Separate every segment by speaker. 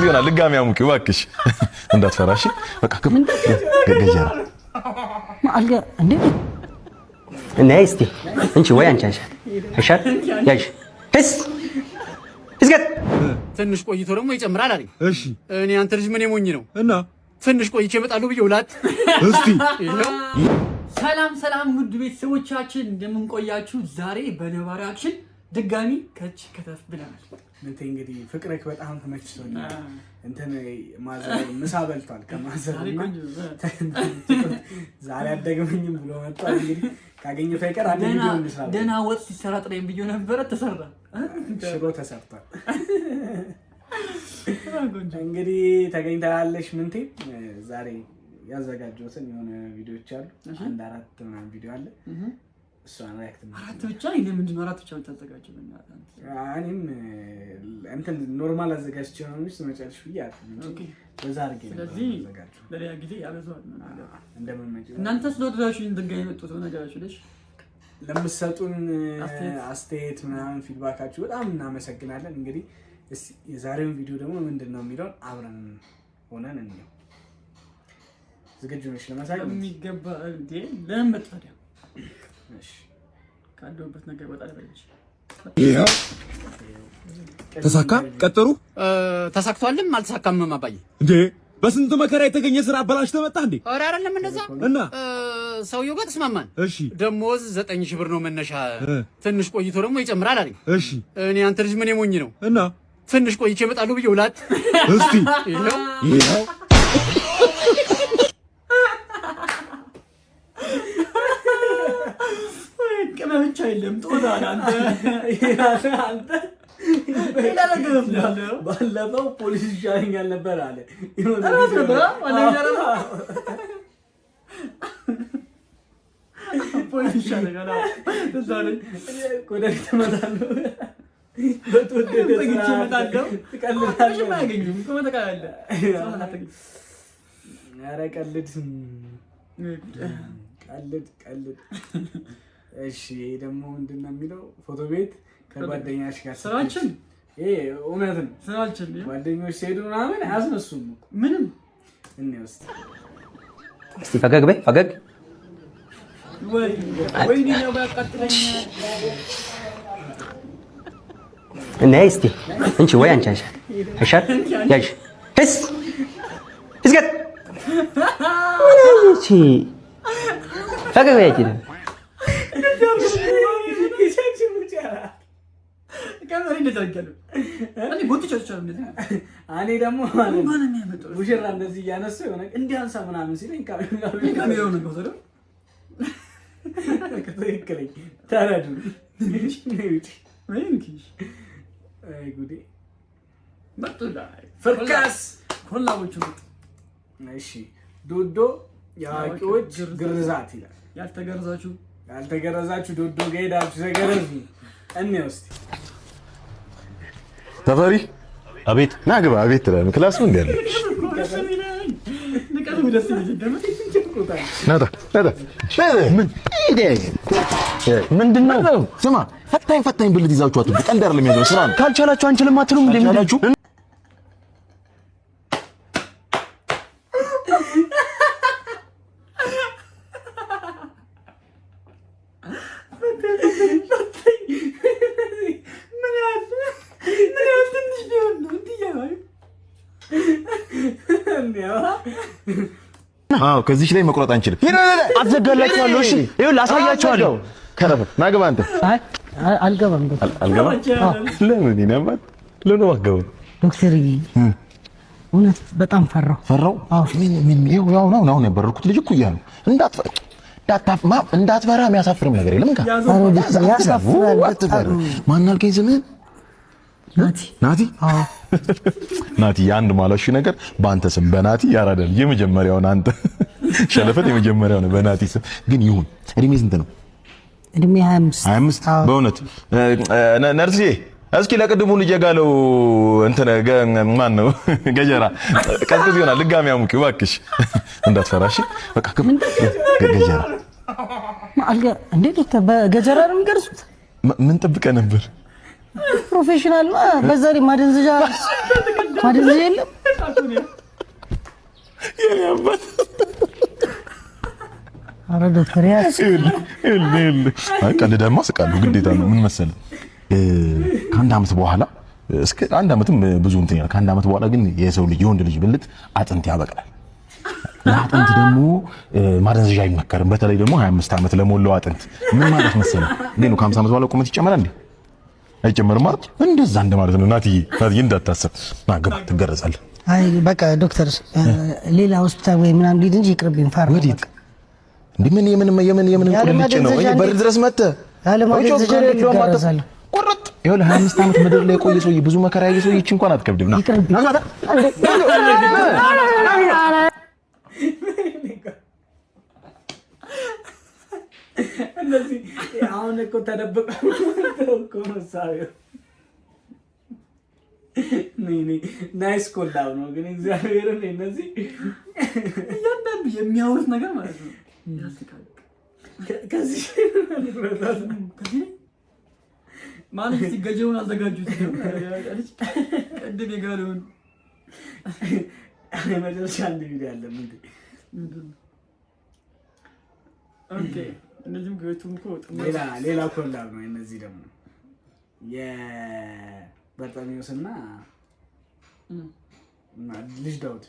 Speaker 1: ይሆናል ድጋሚ አሙቂው እባክሽ እንዳትፈራሽ በቃ ገጀራ
Speaker 2: ማልጋ እንዴ
Speaker 3: ነይ እስቲ እንቺ ወይ አንቺ አይሻል ያሽ እስ እስገት
Speaker 4: ትንሽ ቆይቶ ደግሞ ይጨምራል አለኝ።
Speaker 5: እሺ
Speaker 4: እኔ አንተ ልጅ ምን የሞኝ ነው
Speaker 5: እና
Speaker 4: ትንሽ ቆይቼ እመጣለሁ ብዬውላት
Speaker 5: እስቲ
Speaker 2: ሰላም ውድ ቤተሰቦቻችን እንደምን ቆያችሁ? ዛሬ በነባሪ አክሽን ድጋሚ ከች ከተፍ ብለናል።
Speaker 6: እንት እንግዲህ ፍቅርክ በጣም ተመችቶኛል። እንትን ማዘር ምሳ በልቷል ከማዘር ዛሬ አደገመኝም ብሎ መጣው። እንግዲህ ካገኘው ፈቀር አንድ ቪዲዮ እንስራ።
Speaker 2: ደና ወጥ ሲሰራ ጥሬም ብዬ ነበር ተሰራ።
Speaker 6: ሽሮ ተሰርቷል። እንግዲህ ተገኝታለሽ ምንቴ ዛሬ ያዘጋጀሁትን የሆነ ቪዲዮዎች አሉ። አንድ አራት ምናምን ቪዲዮ አለ። እሷን ሪአክት
Speaker 2: አራት ብቻ ይሄ ምንድነው? አራት ብቻ ተዘጋጀ በእናትህ
Speaker 6: እኔም እንትን ኖርማል አዘጋጅቼ ነው እንጂ መጨረሻ ይያት ኦኬ በዛ አድርጌ ነው።
Speaker 2: ስለዚህ ለሌላ ጊዜ ያበዛዋል
Speaker 6: እንደምንመጪ
Speaker 2: እናንተ ስለወደዳችሁ ድንጋይ የመጡት ነገራችሁ ልጅ
Speaker 6: ለምትሰጡን አስተያየት ምናምን ፊድባካችሁ በጣም እናመሰግናለን። እንግዲህ የዛሬውን ቪዲዮ ደግሞ ምንድነው የሚለው አብረን ሆነን እንየው። ዝግጁ ነሽ ለማሳየት?
Speaker 2: የሚገባ እንዴ ለምን መጣዲያ?
Speaker 6: እሺ
Speaker 2: ካለውበት ነገር ወጣ ለበለች
Speaker 5: ይሄው ተሳካ ቀጠሩ
Speaker 4: ተሳክቷልም አልተሳካም አባዬ።
Speaker 5: እንዴ በስንት መከራ የተገኘ ስራ አበላሽ ተመጣ እንዴ?
Speaker 4: ኧረ አይደለም እንደዛ
Speaker 5: እና
Speaker 4: ሰውየው ጋር ተስማማን።
Speaker 5: እሺ
Speaker 4: ደሞዝ 9000 ብር ነው መነሻ፣ ትንሽ ቆይቶ ደግሞ ይጨምራል አለኝ።
Speaker 5: እሺ
Speaker 4: እኔ አንተ ልጅ ምን የሞኝ ነው
Speaker 5: እና
Speaker 4: ትንሽ ቆይቼ እመጣለሁ ብዬውላት
Speaker 5: እስቲ ይሄው
Speaker 2: ብቻ የለም ጦታል አንተ
Speaker 6: ባለፈው ፖሊስ ይሻለኛል ነበር አለ።
Speaker 2: ፖሊስ ይሻለኛል
Speaker 6: ኮደክ ተመታለሁ ቀልድ። እሺ ደግሞ ምንድነው የሚለው? ፎቶ ቤት ከጓደኛሽ ጋር
Speaker 2: ስራችን
Speaker 6: ይሄ እውነት ነው።
Speaker 2: ስራችን
Speaker 6: ጓደኞች ሲሄዱ ምናምን አያስነሱም
Speaker 2: ምንም
Speaker 6: እንውስጥ።
Speaker 3: እስቲ ፈገግ በይ ፈገግ
Speaker 2: ወይ ነው ያቃጥለኛል።
Speaker 3: ነይ እስቲ እንቺ ወይ አንቺ አይሻል ያሽ እስ እስገት እሺ ፈገግ በይ አይደል?
Speaker 6: እኔ ደግሞ ሙሽራ እንደዚህ እያነሱ የሆነ እንዲያንሳ ምናምን ሲለኝ ትክክለኝ ተረዱ። ፍርካስ እሺ ዶዶ የአዋቂዎች ግርዛት ይላል። ያልተገረዛችሁ ዶዶ ጋር ሄዳችሁ ተገረዙ። እንየው እስቲ
Speaker 1: ተፈሪ አቤት ና ግባ አቤት ትላለህ። ክላስ ነው እንዴ ያለው? ምንድነው? ስማ ፈታኝ ብልት ይዛችሁ አትሉ። ቀልድ አይደለም ያዘው ስራ ነው። ካልቻላችሁ አንችልም አትሉም እንዴ? ምንድናችሁ? አዎ ከዚህ ላይ መቁረጥ አንችልም።
Speaker 3: አዘጋላችኋለሁ። እሺ ይኸውልህ አሳያችኋለሁ።
Speaker 1: ከረፈ ና ግባ አንተ።
Speaker 2: አልገባም።
Speaker 1: ለምን ይነማት ለምን ዋጋው
Speaker 2: ዶክተርዬ እውነት በጣም ፈራው።
Speaker 1: አዎ ምን ያው ነው የበረርኩት ልጅ እኮ እያሉ እንዳትፈራ የሚያሳፍርም ነገር የለም።
Speaker 2: ያሳፍራል።
Speaker 1: ማን አልከኝ ስምህን? ናቲ አዎ ናቲ አንድ ማለሽ ነገር በአንተ ስም በናቲ ያራዳል። የመጀመሪያውን አንተ ሸለፈት የመጀመሪያው ነው በናቲ ስም ግን ይሁን። እድሜ ስንት ነው?
Speaker 2: እድሜ 25
Speaker 1: በእውነት ነርስዬ እስኪ ለቅድሙ ልጅ ጋለው እንትን ማን ነው ገጀራ ቀዝቅዝ ይሆናል ድጋሚ አሙቂው እባክሽ እንዳትፈራሽ በቃ ገጀራ
Speaker 2: ማልጋ እንዴ ዶክተር በገጀራ ነው የሚገርሱት?
Speaker 1: ምን ጠብቀህ ነበር?
Speaker 2: ፕሮፌሽናል በዛሬ ማደንዘጃ
Speaker 7: ማደንዘዣ የለም።
Speaker 1: የኔ አባት
Speaker 7: ኧረ ዶክተር ያስ
Speaker 1: ቀልደማ ስቃለሁ ግዴታ ነው። ምን መሰለህ ከአንድ ዓመት በኋላ እስከ አንድ ዓመትም ብዙ እንትን ያለ ከአንድ ዓመት በኋላ ግን የሰው ልጅ የወንድ ልጅ ብልት አጥንት ያበቅላል። ለአጥንት ደግሞ ማደንዘዣ አይመከርም። በተለይ ደግሞ 25 ዓመት ለሞላው አጥንት ምን ማለት መሰለህ እንዴ ነው ከ50 ዓመት በኋላ ቁመት ይጨመራል እንዴ? አይጨመርም ማለት እንደዛ እንደማለት ነው። ናትዬ እንዳታሰብ ማገባ ትገረዛለህ።
Speaker 7: አይ በቃ ዶክተር ሌላ ሆስፒታል ወይ ምናምን ሊድ እንጂ ይቅርብኝ። ፋር
Speaker 1: ወዲት እንዴ ምን ቁልልጭ ነው? እኔ በር ድረስ መጥተህ
Speaker 7: አለማደንዘዣ ትገረዛለህ።
Speaker 1: ቆረጥ ይኸውልህ 25 ዓመት ምድር ላይ የቆየ ሰውዬ ብዙ መከራ ያየ ሰውዬ እቺ እንኳን አትከብድም። ና
Speaker 7: ይቅርብኝ።
Speaker 6: እንደዚህ አሁን እኮ ተደብቀው እኮ ነው ሳቢው። ናይስ ኮላብ ነው ግን እግዚአብሔርን እነዚህ
Speaker 2: እያንዳንዱ የሚያወሩት ነገር ማለት ነው ያስቃል።
Speaker 6: ከዚህ
Speaker 2: ማለት ሲገጀውን አዘጋጁት ቅድም የጋለውን
Speaker 6: መጨረሻ አንድ ቪዲዮ አለ። ምንድን
Speaker 2: ኦኬ እነዚህም ገቱም እኮ
Speaker 6: ሌላ ኮላብ ነው። እነዚህ ደግሞ የበርጠሚዮስና ልጅ ዳውድ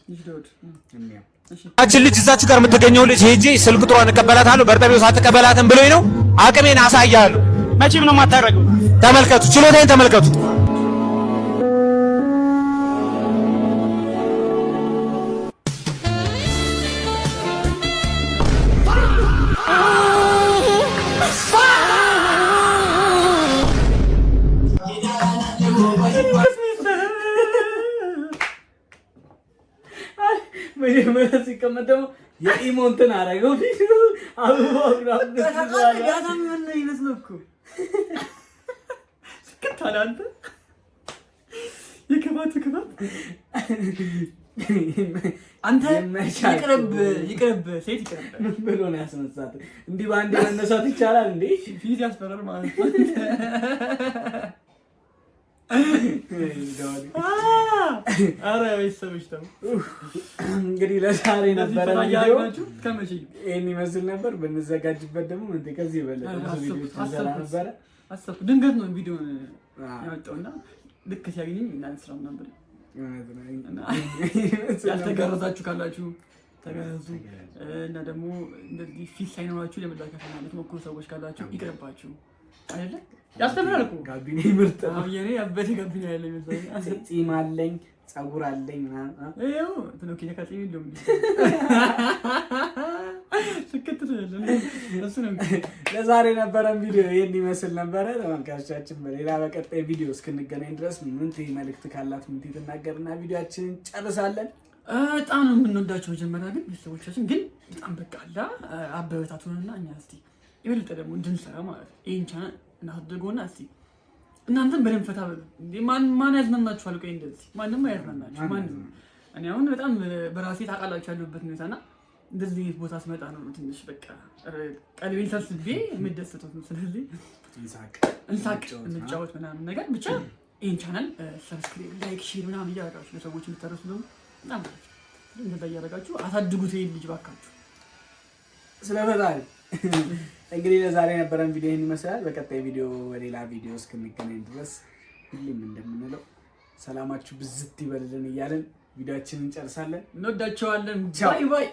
Speaker 8: አችን ልጅ እዛች ጋር የምትገኘው ልጅ ሄጄ ስልክ ቁጥሯን እቀበላታለሁ በርጠሚዮስ አትቀበላትም ብሎኝ ነው። አቅሜን አሳያለሁ። መቼም ነው የማታረገው። ተመልከቱ፣ ችሎታዬን ተመልከቱ።
Speaker 6: መጀመሪያ ሲቀመጥ ደግሞ የኢሞ እንትን አደረገው ፊቱ አበባው
Speaker 2: ምን ይመስለው እኮ ስክታል አንተ የከባቱ ከባት አንተ ይቅርብ ሴት ይቅርብ
Speaker 6: ምን ብሎ ነው ያስነሳት? እንዲህ በአንዴ መነሳት ይቻላል እንዴ?
Speaker 2: ፊት ያስፈራል ማለት ነው። አረ ቤተሰቦች ተው
Speaker 6: እንግዲህ ለዛሬ ነበረ ቪዲዮ
Speaker 2: ከመቼ
Speaker 6: ይሄን ይመስል ነበር። ብንዘጋጅበት ደግሞ እንዴ ከዚህ በለጠ ቪዲዮ ተሰራ ነበር።
Speaker 2: አሰብኩ ድንገት ነው ቪዲዮን ያወጣውና ልክ ሲያገኘኝ እናንተ ስራም ነበር። ያልተገረዛችሁ ካላችሁ ተገረዙ እና ደግሞ እንደዚህ ፊት ሳይኖራችሁ ለመላከፍ ማለት ሞክሩ። ሰዎች ካላችሁ ይቅርባችሁ አይደለ? ያስተምራል እኮ ጋቢኔ ምርጥ ነው። የኔ አበደ ጋቢኔ ያለ ይመስላል።
Speaker 6: ጺም አለኝ ጸጉር አለኝ ምናምን
Speaker 2: ይኸው ትኖኪ ተካጽሚ እንደውም
Speaker 6: ለዛሬ ነበረን ቪዲዮ ይሄን ይመስል ነበረ። ተመልካቾቻችን በሌላ በቀጣይ ቪዲዮ እስክንገናኝ ድረስ ምንት መልእክት ካላት ምንት ተናገርና ቪዲዮአችንን ጨርሳለን።
Speaker 2: በጣም ነው የምንወዳቸው። መጀመሪያ ግን ቤተሰቦቻችን ግን በጣም በቃ አላ አበረታቱንና እኛ እስቲ ይበልጥ ደግሞ እንድንሰራ ማለት ነው ይሄን ቻናል እናድርገውና እስቲ እናንተም በደንብ ፈታ በሉ እንዴ። ማን ያዝናናችኋል? ቆይ እንደዚህ ማንም አያዝናናችሁ። ማንም እኔ አሁን በጣም በራሴ ታውቃላችሁ ያለሁበት ሁኔታና እንደዚህ ቦታ ስመጣ ነው ትንሽ በቃ ቀልቤን ሰብስቤ የምደሰተው። ስለዚህ እንሳቅ እንጫወት ምናምን ነገር ብቻ ይሄን ቻናል ሰብስክራይብ፣ ላይክ፣ ሼር ምናምን እያደረጋችሁ ለሰዎች እንድታደርሱ ነው። በጣም እንደዛ እያደረጋችሁ አሳድጉት ይሄን ልጅ ባካችሁ።
Speaker 6: ስለበታል እንግዲህ ለዛሬ ነበረን ቪዲዮ ይሄን ይመስላል። በቀጣይ ቪዲዮ በሌላ ቪዲዮ እስክንገናኝ ድረስ ሁሌም እንደምንለው ሰላማችሁ ብዝት ይበልልን እያለን ቪዲዮአችንን እንጨርሳለን።
Speaker 2: እንወዳቸዋለን። ባይ ባይ።